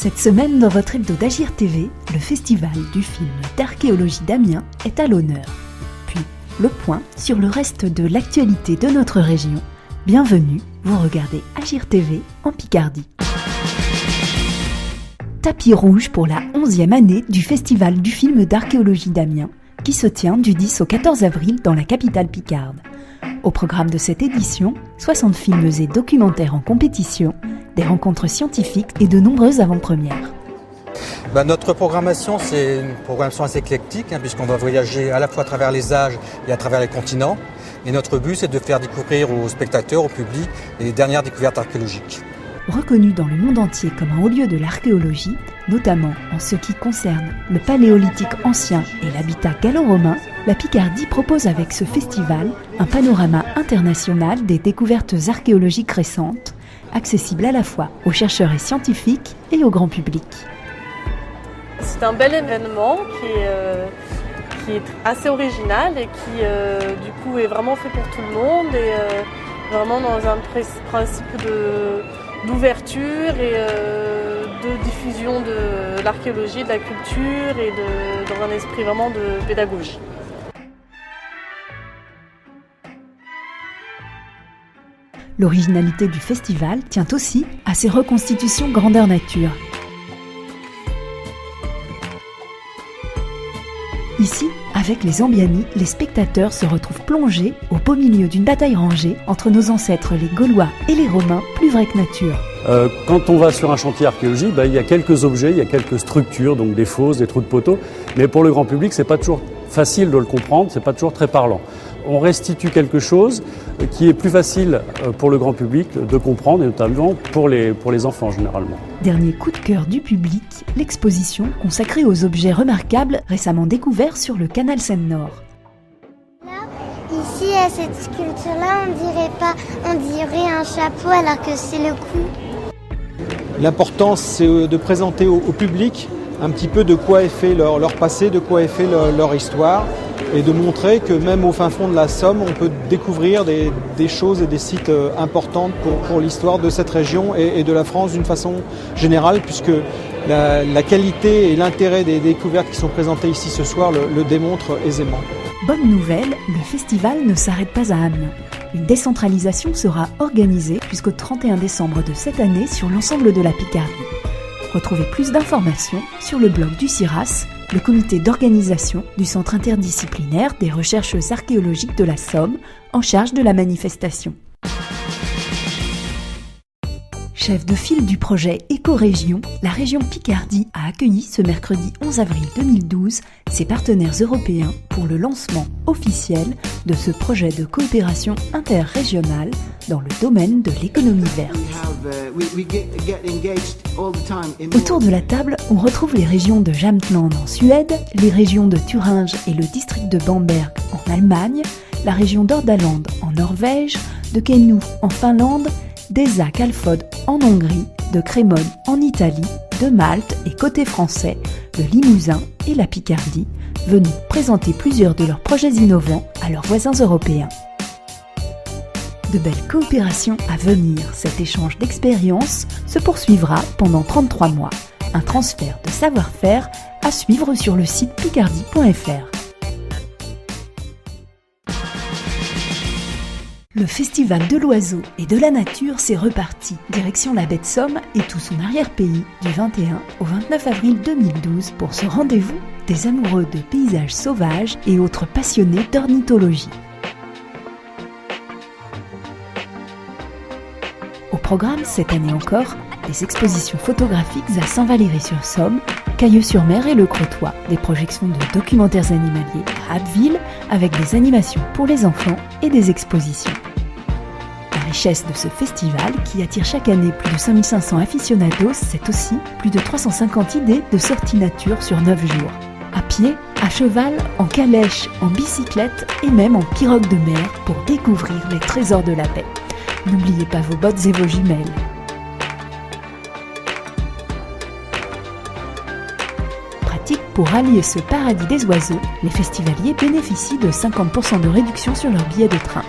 Cette semaine, dans votre hebdo d'Agir TV, le festival du film d'archéologie d'Amiens est à l'honneur. Puis, le point sur le reste de l'actualité de notre région. Bienvenue, vous regardez Agir TV en Picardie. Tapis rouge pour la 11e année du festival du film d'archéologie d'Amiens, qui se tient du 10 au 14 avril dans la capitale picarde. Au programme de cette édition, 60 films et documentaires en compétition, des rencontres scientifiques et de nombreuses avant-premières. Notre programmation, c'est une programmation assez éclectique, puisqu'on va voyager à la fois à travers les âges et à travers les continents. Et notre but, c'est de faire découvrir aux spectateurs, au public, les dernières découvertes archéologiques. Reconnu dans le monde entier comme un haut lieu de l'archéologie, notamment en ce qui concerne le paléolithique ancien et l'habitat gallo-romain, la Picardie propose avec ce festival un panorama international des découvertes archéologiques récentes, accessible à la fois aux chercheurs et scientifiques et au grand public. C'est un bel événement qui est assez original et qui du coup est vraiment fait pour tout le monde et vraiment dans un principe d'ouverture et de diffusion de l'archéologie, de la culture et dans un esprit vraiment de pédagogie. L'originalité du festival tient aussi à ses reconstitutions grandeur nature. Ici, avec les Zambiani, les spectateurs se retrouvent plongés au beau milieu d'une bataille rangée entre nos ancêtres les Gaulois et les Romains, plus vrais que nature. Quand on va sur un chantier archéologique, il y a quelques objets, il y a quelques structures, donc des fosses, des trous de poteaux, mais pour le grand public, c'est pas toujours facile de le comprendre, c'est pas toujours très parlant. On restitue quelque chose qui est plus facile pour le grand public de comprendre, et notamment pour les enfants généralement. Dernier coup de cœur du public, l'exposition consacrée aux objets remarquables récemment découverts sur le canal Seine-Nord. Là, ici, à cette sculpture-là, on dirait un chapeau alors que c'est le cou. L'important, c'est de présenter au public un petit peu de quoi est fait leur passé, de quoi est fait leur histoire, et de montrer que même au fin fond de la Somme, on peut découvrir des choses et des sites importants pour l'histoire de cette région et de la France d'une façon générale, puisque la qualité et l'intérêt des découvertes qui sont présentées ici ce soir le démontrent aisément. Bonne nouvelle, le festival ne s'arrête pas à Amiens. Une décentralisation sera organisée jusqu'au 31 décembre de cette année sur l'ensemble de la Picardie. Retrouvez plus d'informations sur le blog du CIRAS, le comité d'organisation du Centre interdisciplinaire des recherches archéologiques de la Somme, en charge de la manifestation. Chef de file du projet Éco-Région, la région Picardie a accueilli ce mercredi 11 avril 2012 ses partenaires européens pour le lancement officiel de ce projet de coopération interrégionale dans le domaine de l'économie verte. Autour de la table, on retrouve les régions de Jämtland en Suède, les régions de Thuringe et le district de Bamberg en Allemagne, la région d'Hordaland en Norvège, de Kainuu en Finlande, d'Ézak-Alfod en Hongrie, de Crémone en Italie, de Malte et côté français, le Limousin et la Picardie, venus présenter plusieurs de leurs projets innovants à leurs voisins européens. De belles coopérations à venir, cet échange d'expériences se poursuivra pendant 33 mois. Un transfert de savoir-faire à suivre sur le site picardie.fr. Le festival de l'oiseau et de la nature s'est reparti, direction la baie de Somme et tout son arrière-pays, du 21 au 29 avril 2012 pour ce rendez-vous des amoureux de paysages sauvages et autres passionnés d'ornithologie. Au programme, cette année encore, des expositions photographiques à Saint-Valery-sur-Somme, Cailleux-sur-Mer et Le Crotoy, des projections de documentaires animaliers à Abbeville avec des animations pour les enfants et des expositions. La richesse de ce festival, qui attire chaque année plus de 5500 aficionados, c'est aussi plus de 350 idées de sorties nature sur 9 jours. À pied, à cheval, en calèche, en bicyclette et même en pirogue de mer pour découvrir les trésors de la baie. N'oubliez pas vos bottes et vos jumelles. Pratique pour allier ce paradis des oiseaux, les festivaliers bénéficient de 50% de réduction sur leurs billets de train.